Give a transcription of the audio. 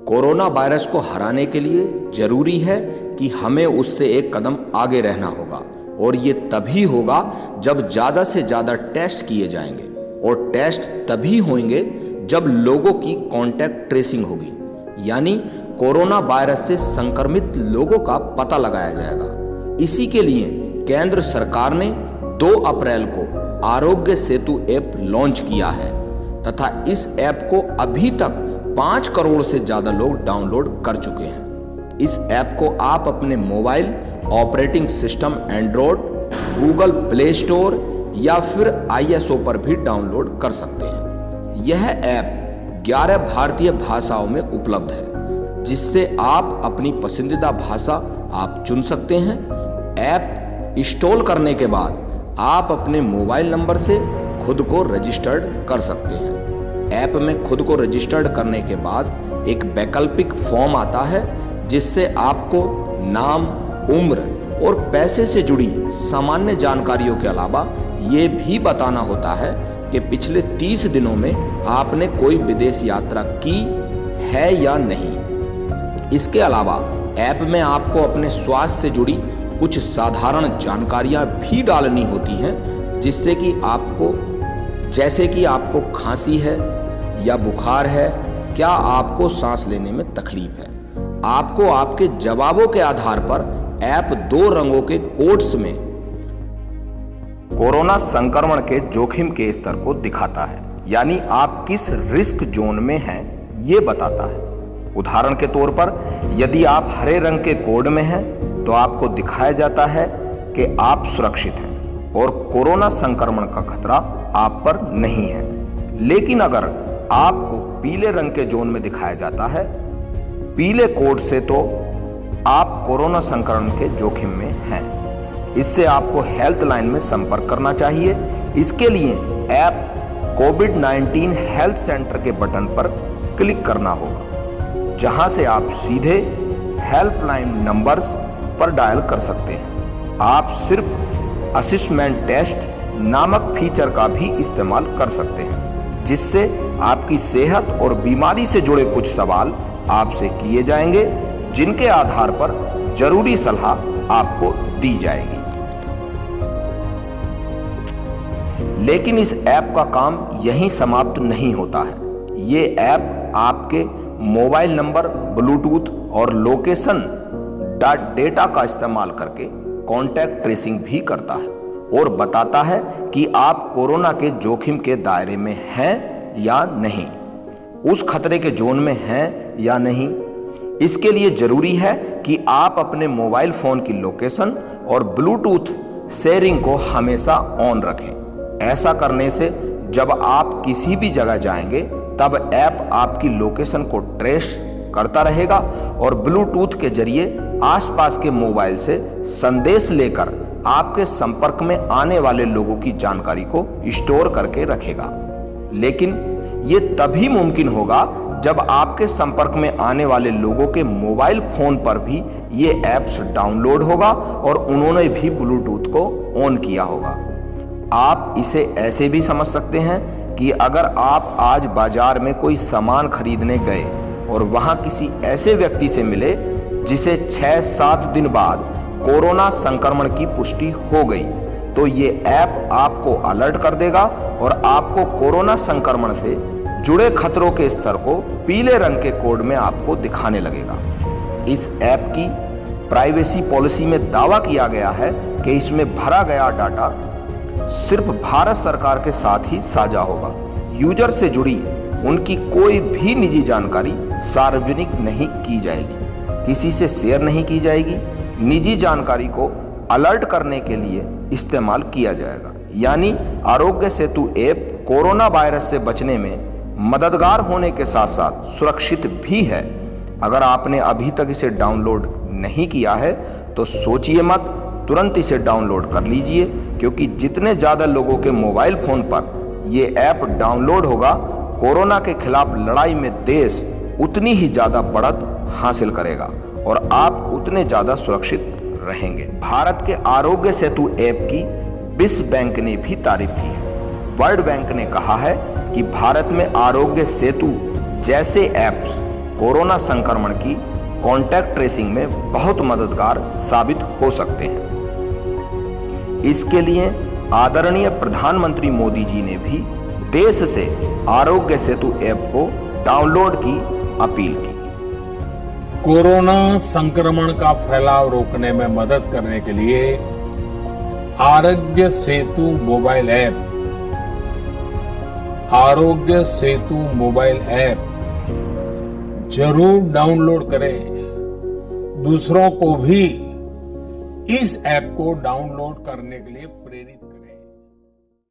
Corona virus को हराने के लिए जरूरी है कि हमें उससे एक कदम आगे रहना होगा और ये तभी होगा जब ज़्यादा से ज़्यादा टेस्ट किए जाएंगे और टेस्ट तभी होंगे जब लोगों की कांटेक्ट ट्रेसिंग होगी, यानी कोरोना वायरस से संक्रमित लोगों का पता लगाया जाएगा। इसी के लिए केंद्र सरकार ने 2 अप्रैल को आरोग्य सेतु ऐप लॉन्च किया है तथा इस ऐप को अभी तक 5 करोड़ से ज़्यादा लोग डाउनलोड कर चुके हैं। इस ऐप को आप अपने mobile operating system Android, Google play store या फिर ISO पर भी डाउनलोड कर सकते हैं। यह ऐप 11 भारतीय भाषाओं में उपलब्ध है, जिससे आप अपनी पसंदीदा भाषा आप चुन सकते हैं। ऐप इंस्टॉल करने के बाद आप अपने मोबाइल नंबर से खुद को रजिस्टर्ड कर सकते हैं। ऐप में खुद को रजिस्टर्ड करने के बाद एक वैकल्पिक फॉर्म आता है, जिससे आपको नाम, उम्र और पैसे से जुड़ी सामान्य जानकारियों के अलावा ये भी बताना होता है कि पिछले 30 दिनों में आपने कोई विदेश यात्रा की है या नहीं। इसके अलावा ऐप में आपको अपने स्वास्थ्य से जुड़ी कुछ साधारण जानकारियां भी डालनी होती हैं, जैसे कि आपको खांसी है या बुखार है, क्या आपको सांस लेने में तकलीफ है। आपको आपके जवाबों के आधार पर ऐप 2 रंगों के कोड्स में कोरोना संक्रमण के जोखिम के स्तर को दिखाता है, यानी आप किस रिस्क जोन में हैं ये बताता है। उदाहरण के तौर पर यदि आप हरे रंग के कोड में हैं तो आपको दिखाया जाता है कि आप सुरक्षित हैं और कोरोना संक्रमण का खतरा आप पर नहीं है। लेकिन अगर आपको पीले रंग के जोन में दिखाया जाता है, पीले कोड से, तो आप कोरोना संक्रमण के जोखिम में हैं। इससे आपको हेल्थ लाइन में संपर्क करना चाहिए। इसके लिए ऐप कोविड-19 हेल्थ सेंटर के बटन पर क्लिक करना होगा, जहां से आप सीधे हेल्पलाइन नंबर्स पर डायल कर सकते हैं। आप सिर्फ असेसमेंट टेस्ट नामक फीचर का भी इस्तेमाल कर सकते हैं, जिससे आपकी सेहत और बीमारी से जुड़े कुछ सवाल आपसे किए जाएंगे, जिनके आधार पर जरूरी सलाह आपको दी जाएगी। लेकिन इस ऐप का काम यहीं समाप्त नहीं होता है। ये ऐप आपके मोबाइल नंबर, ब्लूटूथ और लोकेशन डेटा का इस्तेमाल करके कांटेक्ट ट्रेसिंग भी करता है और बताता है कि आप कोरोना के जोखिम के दायरे में हैं या नहीं, उस खतरे के जोन में हैं या नहीं। इसके लिए जरूरी है कि आप अपने मोबाइल फोन की लोकेशन और ब्लूटूथ शेयरिंग को हमेशा ऑन रखें। ऐसा करने से जब आप किसी भी जगह जाएंगे तब ऐप आपकी लोकेशन को ट्रेस करता रहेगा और ब्लूटूथ के जरिए आसपास के मोबाइल से संदेश लेकर आपके संपर्क में आने वाले लोगों की जानकारी को स्टोर करके रखेगा। लेकिन ये तभी मुमकिन होगा जब आपके संपर्क में आने वाले लोगों के मोबाइल फोन पर भी ये ऐप्स डाउनलोड होगा और उन्होंने भी ब्लूटूथ को ऑन किया होगा। आप इसे ऐसे भी समझ सकते हैं कि अगर आप आज बाजार में कोई सामान खरीदने गए और वहां किसी ऐसे व्यक्ति से मिले जिसे 6-7 दिन बाद कोरोना संक्रमण की पुष्टि हो गई, तो ये ऐप आपको अलर्ट कर देगा और आपको कोरोना संक्रमण से जुड़े खतरों के स्तर को पीले रंग के कोड में आपको दिखाने लगेगा। इस ऐप की प्राइवेसी पॉलिसी में दावा किया गया है कि इसमें भरा गया डाटा सिर्फ भारत सरकार के साथ ही साझा होगा। यूजर से जुड़ी उनकी कोई भी निजी जानकारी सार्वजनिक नहीं की जाएगी, किसी से शेयर नहीं की जाएगी। निजी जानकारी को अलर्ट करने के लिए इस्तेमाल किया जाएगा। यानी Aarogya Setu app corona virus से बचने में मददगार होने के साथ साथ सुरक्षित भी है। अगर आपने अभी तक इसे डाउनलोड नहीं किया है तो सोचिए मत, तुरंत इसे डाउनलोड कर लीजिए, क्योंकि जितने ज़्यादा लोगों के मोबाइल फ़ोन पर ये ऐप डाउनलोड होगा, कोरोना के खिलाफ लड़ाई में देश उतनी ही ज़्यादा बढ़त हासिल करेगा और आप उतने ज़्यादा सुरक्षित रहेंगे। भारत के आरोग्य सेतु ऐप की विश्व बैंक ने भी तारीफ की है। वर्ल्ड बैंक ने कहा है कि भारत में आरोग्य सेतु जैसे ऐप्स कोरोना संक्रमण की कॉन्टैक्ट ट्रेसिंग में बहुत मददगार साबित हो सकते हैं। इसके लिए आदरणीय प्रधानमंत्री मोदी जी ने भी देश से आरोग्य सेतु ऐप को डाउनलोड की अपील की। कोरोना संक्रमण का फैलाव रोकने में मदद करने के लिए आरोग्य सेतु मोबाइल ऐप जरूर डाउनलोड करें। दूसरों को भी इस ऐप को डाउनलोड करने के लिए प्रेरित करें।